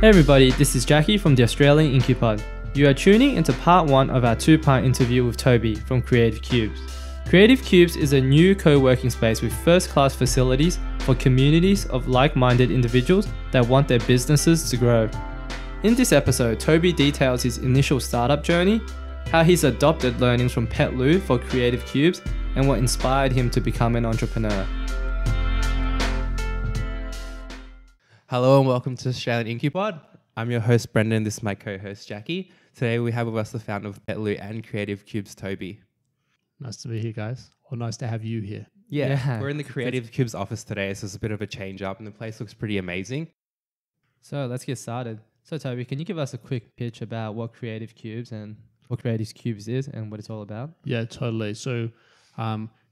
Hey everybody, this is Jackie from the Australian Incupod. You are tuning into part 1 of our 2-part interview with Toby from Creative Cubes. Creative Cubes is a new co-working space with first-class facilities for communities of like-minded individuals that want their businesses to grow. In this episode, Toby details his initial startup journey, how he's adopted learnings from Petloo for Creative Cubes, and what inspired him to become an entrepreneur. Hello and welcome to Australian Incupod. I'm your host Brendan, this is my co-host Jackie. Today we have with us the founder of Petloo and Creative Cubes, Toby. Nice to be here, guys. Or nice to have you here. Yeah. We're in the Creative Cubes office today, so it's a bit of a change up and the place looks pretty amazing. So let's get started. So Toby, can you give us a quick pitch about what Creative Cubes and what Creative Cubes is and what it's all about? Yeah, totally. So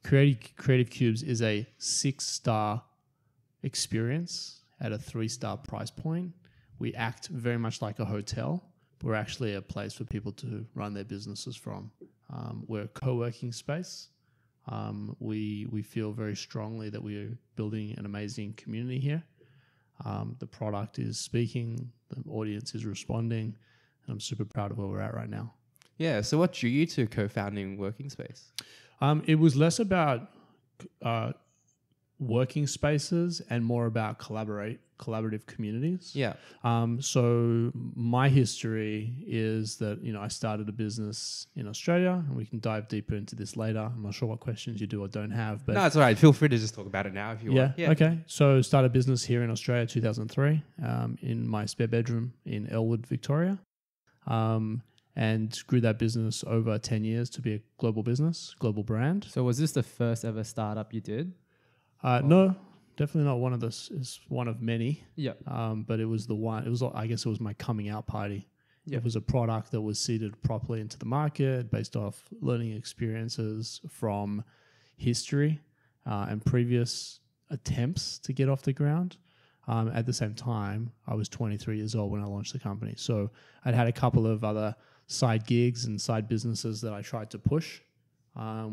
Creative Cubes is a 6-star experience at a 3-star price point. We act very much like a hotel, but we're actually a place for people to run their businesses from. We're a co-working space. We feel very strongly that we're building an amazing community here. The product is speaking, the audience is responding, and I'm super proud of where we're at right now. Yeah, so what drew you to co-founding Working Space? It was less about working spaces and more about collaborative communities. Yeah. So my history is that, I started a business in Australia, and we can dive deeper into this later. I'm not sure what questions you do or don't have, but No, it's all right. Feel free to just talk about it now if you want. yeah. Okay. So started a business here in Australia 2003 in my spare bedroom in Elwood, Victoria. And grew that business over 10 years to be a global business, global brand. So was this the first ever startup you did? No, definitely not one of this. It's one of many. Yeah. But it was the one. I guess it was my coming out party. Yep. It was a product that was seeded properly into the market based off learning experiences from history and previous attempts to get off the ground. At the same time, I was 23 years old when I launched the company. So I'd had a couple of other side gigs and side businesses that I tried to push,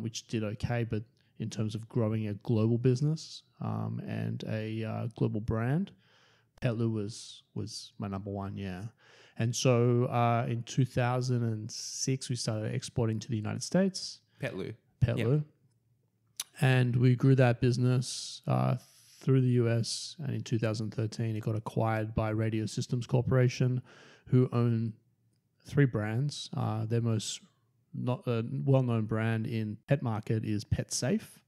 which did okay, but in terms of growing a global business and a global brand, Petloo was my number one, yeah. And so in 2006, we started exporting to the United States. Petloo. Yep. And we grew that business through the US, and in 2013, it got acquired by Radio Systems Corporation, who own 3 brands. Their most well-known brand in pet market is Pet Safe.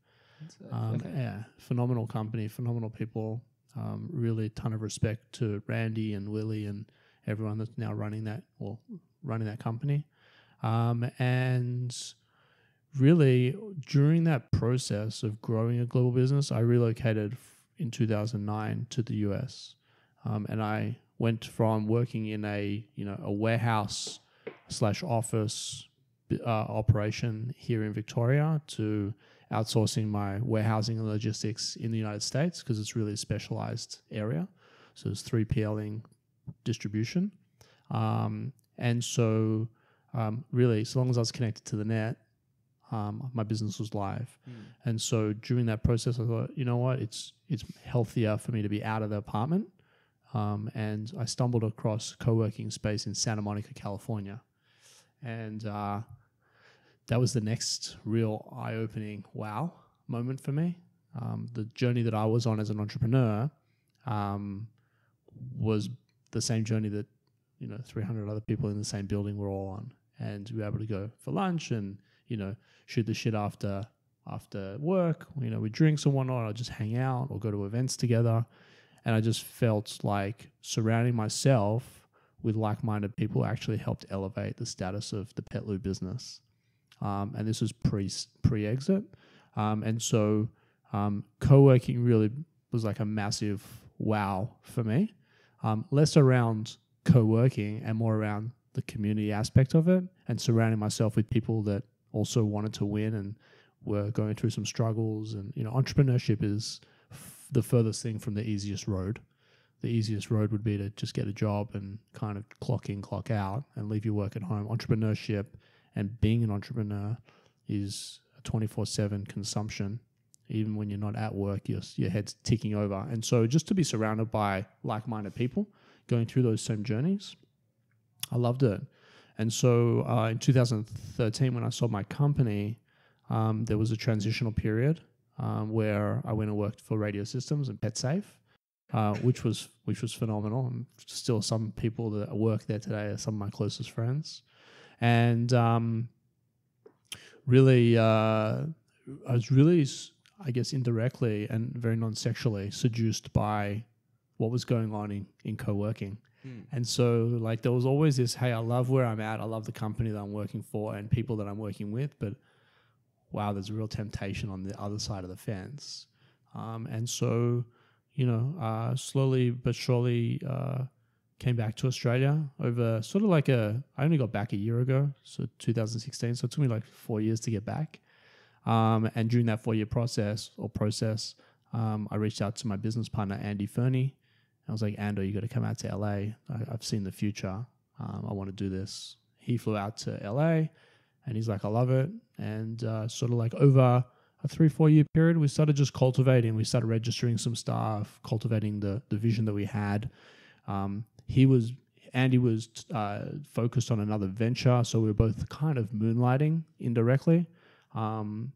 Okay. Yeah, phenomenal company, phenomenal people. Really a ton of respect to Randy and Willie and everyone that's now running that company. And really, during that process of growing a global business, I relocated in 2009 to the US, and I went from working in a warehouse / office operation here in Victoria to outsourcing my warehousing and logistics in the United States, because it's really a specialized area. So it's 3PLing distribution. And so really, so long as I was connected to the net, my business was live. And so during that process, I thought, you know what, it's healthier for me to be out of the apartment. And I stumbled across a co-working space in Santa Monica, California. And that was the next real eye-opening wow moment for me. The journey that I was on as an entrepreneur was the same journey that 300 other people in the same building were all on. And we were able to go for lunch and shoot the shit after work. We drinks and whatnot. I'd just hang out or go to events together. And I just felt like surrounding myself with like-minded people actually helped elevate the status of the Petloo business. And this was pre-exit. And so co-working really was like a massive wow for me. Less around co-working and more around the community aspect of it, and surrounding myself with people that also wanted to win and were going through some struggles. And entrepreneurship is the furthest thing from the easiest road. The easiest road would be to just get a job and kind of clock in, clock out, and leave your work at home. Entrepreneurship and being an entrepreneur is a 24/7 consumption. Even when you're not at work, your head's ticking over. And so just to be surrounded by like-minded people going through those same journeys. I loved it. And so in 2013, when I sold my company, there was a transitional period where I went and worked for Radio Systems and PetSafe, which was phenomenal. And still, some people that work there today are some of my closest friends. And really, I was really, I guess, indirectly and very non-sexually seduced by what was going on in co-working. And so like there was always this, hey, I love where I'm at. I love the company that I'm working for and people that I'm working with. But wow, there's a real temptation on the other side of the fence. And so, you slowly but surely came back to Australia over sort of like I only got back a year ago, so 2016. So it took me like 4 years to get back. And during that 4-year process, I reached out to my business partner, Andy Fernie. I was like, Ando, you got to come out to LA. I've seen the future. I want to do this. He flew out to LA and he's like, I love it. And sort of like over a 3-4 year period, we started just cultivating. We started registering some stuff, cultivating the vision that we had. Andy was focused on another venture. So we were both kind of moonlighting indirectly to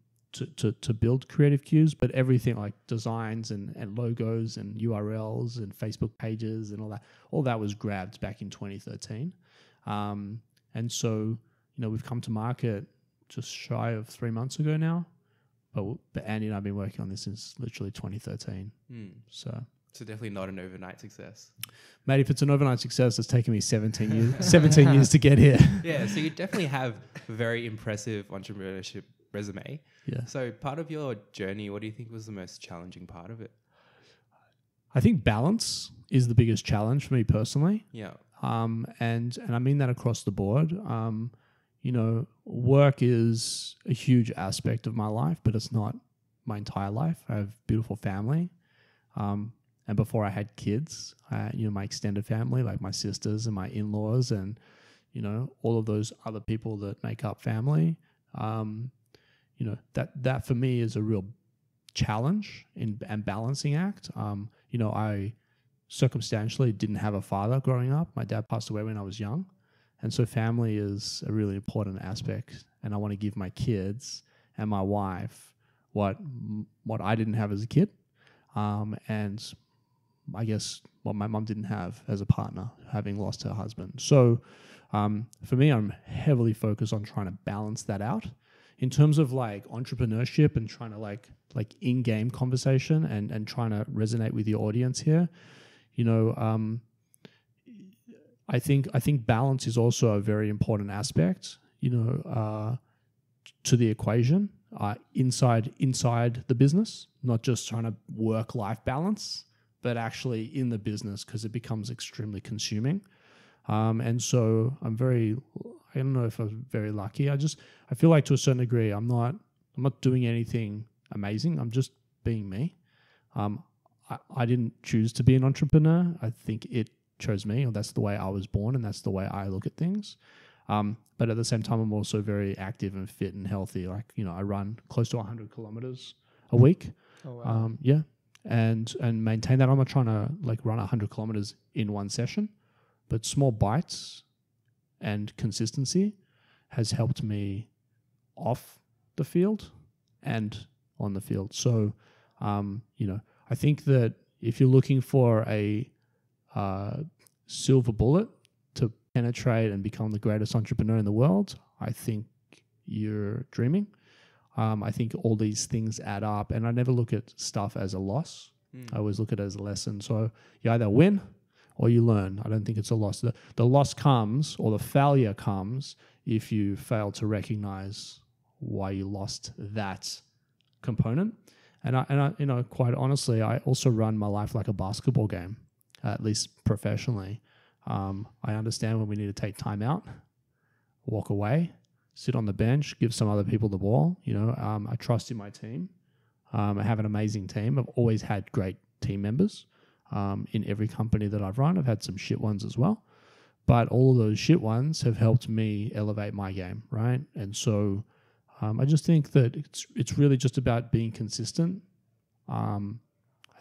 build Creative Cubes, but everything like designs and logos and URLs and Facebook pages and all that was grabbed back in 2013. And so, we've come to market just shy of 3 months ago now, but Andy and I have been working on this since literally 2013. So definitely not an overnight success. Mate, if it's an overnight success, it's taken me 17 years to get here. Yeah, so you definitely have a very impressive entrepreneurship resume. Yeah. So part of your journey, what do you think was the most challenging part of it? I think balance is the biggest challenge for me personally. Yeah. And I mean that across the board. Work is a huge aspect of my life, but it's not my entire life. I have a beautiful family. And before I had kids, my extended family, like my sisters and my in-laws and, all of those other people that make up family, that for me is a real challenge and balancing act. I circumstantially didn't have a father growing up. My dad passed away when I was young. And so family is a really important aspect. And I want to give my kids and my wife what I didn't have as a kid. And I guess what my mum didn't have as a partner, having lost her husband. So for me, I'm heavily focused on trying to balance that out. In terms of like entrepreneurship and trying to like in-game conversation and trying to resonate with your audience here, I think balance is also a very important aspect, to the equation inside the business, not just trying to work-life balance, but actually in the business because it becomes extremely consuming. And so I don't know if I'm very lucky. I feel like to a certain degree, I'm not doing anything amazing. I'm just being me. I didn't choose to be an entrepreneur. I think it chose me, or that's the way I was born and that's the way I look at things. But at the same time, I'm also very active and fit and healthy. Like, I run close to 100 kilometers a week. Oh, wow. Yeah. And maintain that. I'm not trying to run 100 kilometers in one session, but small bites and consistency has helped me off the field and on the field. So, I think that if you're looking for a silver bullet to penetrate and become the greatest entrepreneur in the world, I think you're dreaming. I think all these things add up, and I never look at stuff as a loss. I always look at it as a lesson. So you either win or you learn. I don't think it's a loss. The loss comes, or the failure comes, if you fail to recognize why you lost that component. And I quite honestly, I also run my life like a basketball game, at least professionally. I understand when we need to take time out, walk away, sit on the bench, give some other people the ball. I trust in my team. I have an amazing team. I've always had great team members in every company that I've run. I've had some shit ones as well. But all of those shit ones have helped me elevate my game, right? And so I just think that it's really just about being consistent. I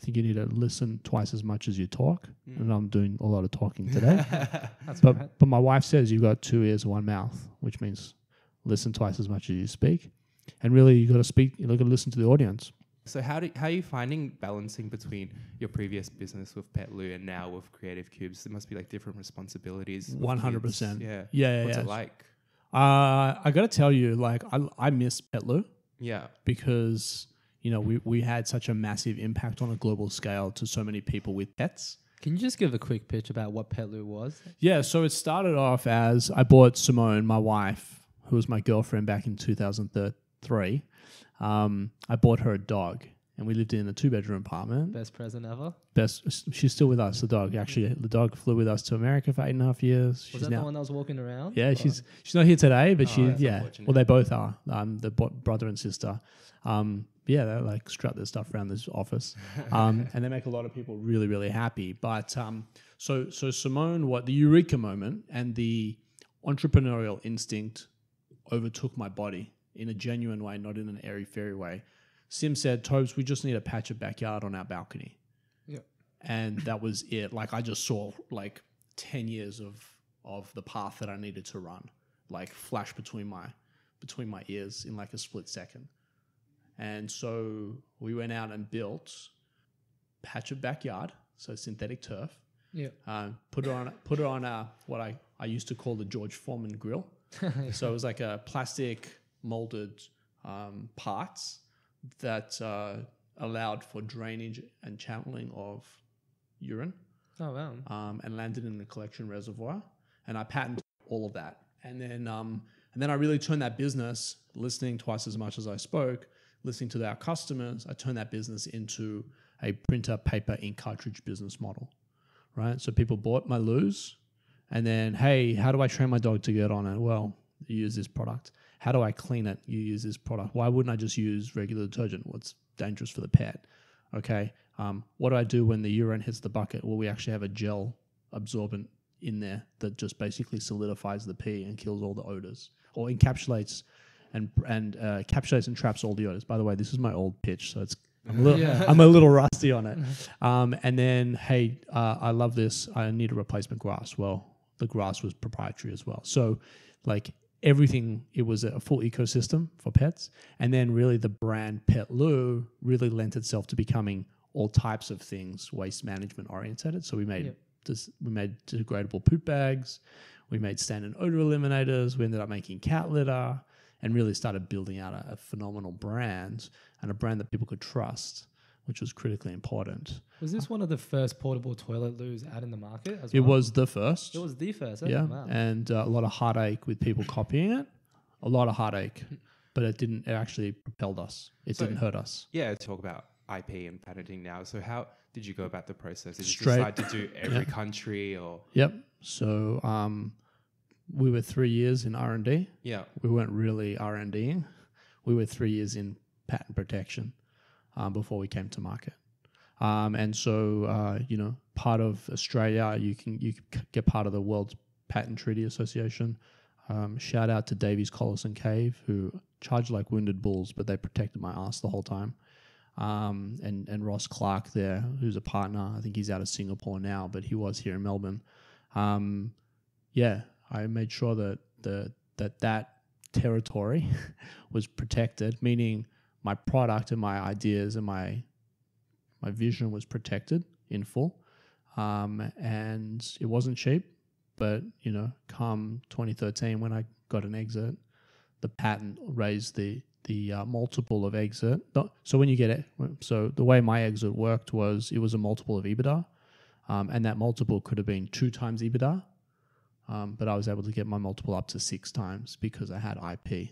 think you need to listen twice as much as you talk. Mm. And I'm doing a lot of talking today. That's but right. but my wife says you've got 2 ears and 1 mouth, which means listen twice as much as you speak. And really, you got to speak. You got to listen to the audience. So how are you finding balancing between your previous business with Petloo and now with Creative Cubes? There must be like different responsibilities. with 100%. kids. Yeah. Yeah. What's it like? I got to tell you, like, I miss Petloo Yeah. because, you know, we had such a massive impact on a global scale to so many people with pets. Can you just give a quick pitch about what Petloo was? Yeah, so it started off as I bought Simone, my wife, who was my girlfriend back in 2003. I bought her a dog, and we lived in a 2-bedroom apartment. Best present ever. She's still with us, the dog. Actually, the dog flew with us to America for 8.5 years. Was that the one that was walking around? Yeah, she's not here today, but that's yeah. unfortunate. Well, they both are. The brother and sister. Yeah, they like strut their stuff around this office, and they make a lot of people really, really happy. But so Simone, what the eureka moment and the entrepreneurial instinct overtook my body in a genuine way, not in an airy-fairy way. Sim said, "Tobes, we just need a patch of backyard on our balcony." Yeah. And that was it. Like I just saw like 10 years of the path that I needed to run, like flash between my ears in like a split second. And so we went out and built a patch of backyard, so synthetic turf. Yeah. Put it on what I used to call the George Foreman grill. So it was like a plastic molded parts that allowed for drainage and channeling of urine. Oh, wow. And landed in the collection reservoir. And I patented all of that. And then I really turned that business, listening twice as much as I spoke, listening to our customers, I turned that business into a printer, paper, ink cartridge business model, right? So people bought my loos, and then, hey, how do I train my dog to get on it? Well, you use this product. How do I clean it? You use this product. Why wouldn't I just use regular detergent? What's dangerous for the pet? Okay. What do I do when the urine hits the bucket? Well, we actually have a gel absorbent in there that just basically solidifies the pee and kills all the odors, or encapsulates and encapsulates and traps all the odors. By the way, this is my old pitch, so I'm a little rusty on it. And then, hey, I love this. I need a replacement grass. Well, the grass was proprietary as well. So, like everything, it was a full ecosystem for pets. And then, really, the brand Petloo really lent itself to becoming all types of things waste management orientated. So we made degradable poop bags. We made standard odor eliminators. We ended up making cat litter. And really started building out a phenomenal brand, and a brand that people could trust, which was critically important. Was this one of the first portable toilet loos out in the market as well? It was the first. It was the first. Yeah. Wow. And a lot of heartache with people copying it. A lot of heartache. But it actually propelled us. It didn't hurt us. Yeah, talk about IP and patenting now. So how did you go about the process? Did you Straight- decide to do every country or? Yep. So we were 3 years in R&D. Yeah. We weren't really R&Ding. We were 3 years in patent protection before we came to market. And so, part of Australia, you can get part of the World's Patent Treaty Association. Shout out to Davies, Collis and Cave, who charged like wounded bulls, but they protected my ass the whole time. And Ross Clark there, who's a partner. I think he's out of Singapore now, but he was here in Melbourne. I made sure that territory was protected, meaning my product and my ideas and my vision was protected in full. And it wasn't cheap, but, come 2013 when I got an exit, the patent raised the multiple of exit. So when you get it, so the way my exit worked was it was a multiple of EBITDA, and that multiple could have been 2 times EBITDA. But I was able to get my multiple up to 6 times because I had IP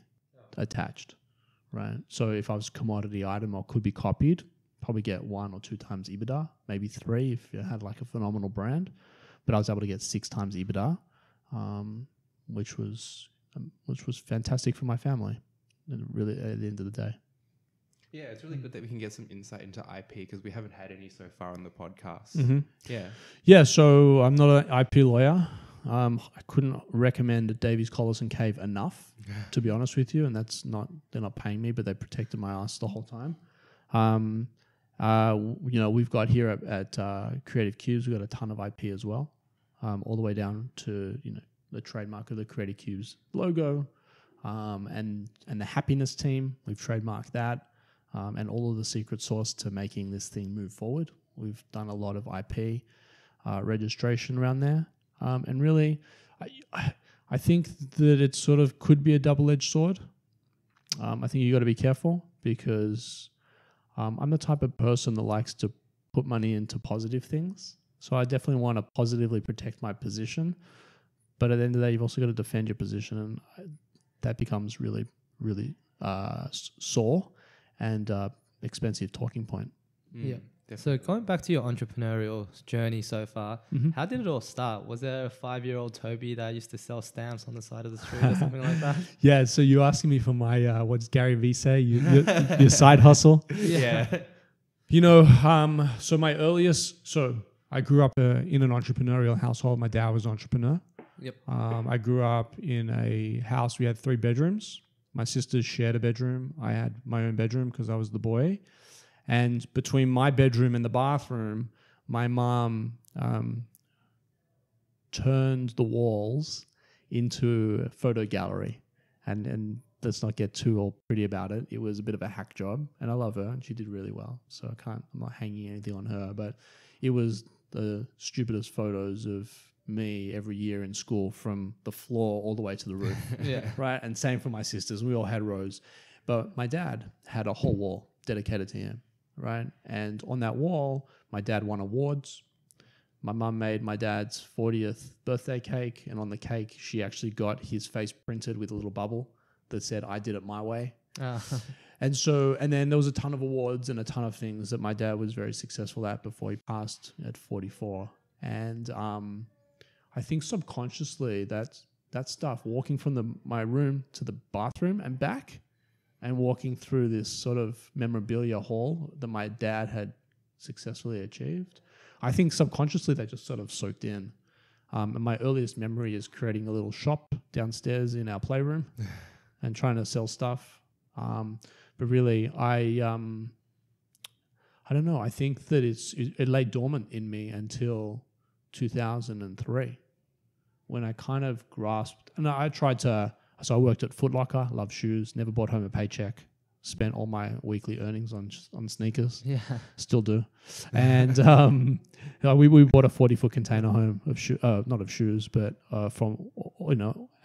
attached, right? So if I was a commodity item or could be copied, probably get 1 or 2 times EBITDA, maybe 3 if you had like a phenomenal brand. But I was able to get 6 times EBITDA, which was fantastic for my family, and really at the end of the day. Yeah, it's really good that we can get some insight into IP because we haven't had any so far on the podcast. Mm-hmm. Yeah. Yeah, so I'm not an IP lawyer. I couldn't recommend Davies, Collis and Cave enough, to be honest with you. And they're not paying me, but they protected my ass the whole time. We've got here at Creative Cubes, we've got a ton of IP as well, all the way down to the trademark of the Creative Cubes logo, and the happiness team. We've trademarked that, and all of the secret sauce to making this thing move forward. We've done a lot of IP registration around there, and really, I think that it sort of could be a double-edged sword. I think you got to be careful because I'm the type of person that likes to put money into positive things. So I definitely want to positively protect my position. But at the end of the day, you've also got to defend your position. And that becomes really, really sore and expensive talking point. Yeah. So going back to your entrepreneurial journey so far, how did it all start? Was there a 5-year-old Toby that used to sell stamps on the side of the street or something like that? Yeah, so you're asking me for my, what does Gary Vee say? Your side hustle? Yeah. So my so I grew up in an entrepreneurial household. My dad was an entrepreneur. Yep. I grew up in a house. We had 3 bedrooms. My sisters shared a bedroom. I had my own bedroom because I was the boy. And between my bedroom and the bathroom, my mom turned the walls into a photo gallery. And let's not get too all pretty about it. It was a bit of a hack job, and I love her, and she did really well. So I'm not hanging anything on her, but it was the stupidest photos of me every year in school from the floor all the way to the roof. Yeah. Right. And same for my sisters. We all had rows, but my dad had a whole wall dedicated to him. Right. And on that wall, my dad won awards. My mum made my dad's 40th birthday cake. And on the cake, she actually got his face printed with a little bubble that said, "I did it my way." And then there was a ton of awards and a ton of things that my dad was very successful at before he passed at 44. And I think subconsciously that stuff, walking from my room to the bathroom and back, and walking through this sort of memorabilia hall that my dad had successfully achieved, I think subconsciously that just sort of soaked in. And my earliest memory is creating a little shop downstairs in our playroom and trying to sell stuff. But really, I don't know. I think that it lay dormant in me until 2003 when I kind of grasped, and I tried to. So I worked at Foot Locker, loved shoes, never brought home a paycheck, spent all my weekly earnings on sneakers. Yeah, still do. And we bought a 40-foot container home of not of shoes, but from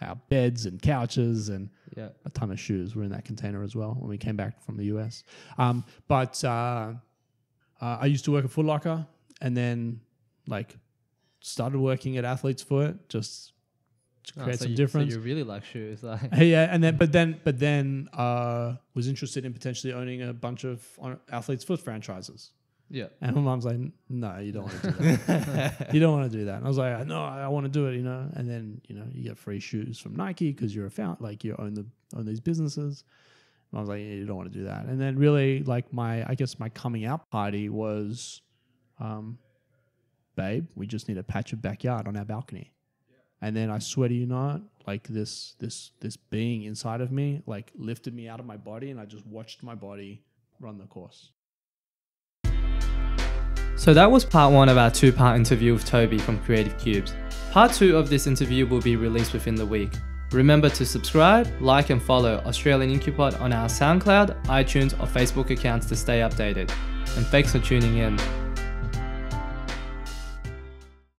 our beds and couches and a ton of shoes were in that container as well when we came back from the US. But I used to work at Foot Locker, and then started working at Athlete's Foot just to create some difference. So you really like shoes, yeah, and then was interested in potentially owning a bunch of Athlete's Foot franchises. Yeah, and my mom's like, "No, you don't want to do that. You don't want to do that." And I was like, "No, I want to do it." And then you get free shoes from Nike because you're you own these businesses. And I was like, "You don't want to do that." And then really, my coming out party was, babe, we just need a patch of backyard on our balcony. And then I swear to you not, this being inside of me, lifted me out of my body, and I just watched my body run the course. So that was part 1 of our 2-part interview with Toby from Creative Cubes. Part 2 of this interview will be released within the week. Remember to subscribe, like and follow Australian Incupod on our SoundCloud, iTunes or Facebook accounts to stay updated. And thanks for tuning in.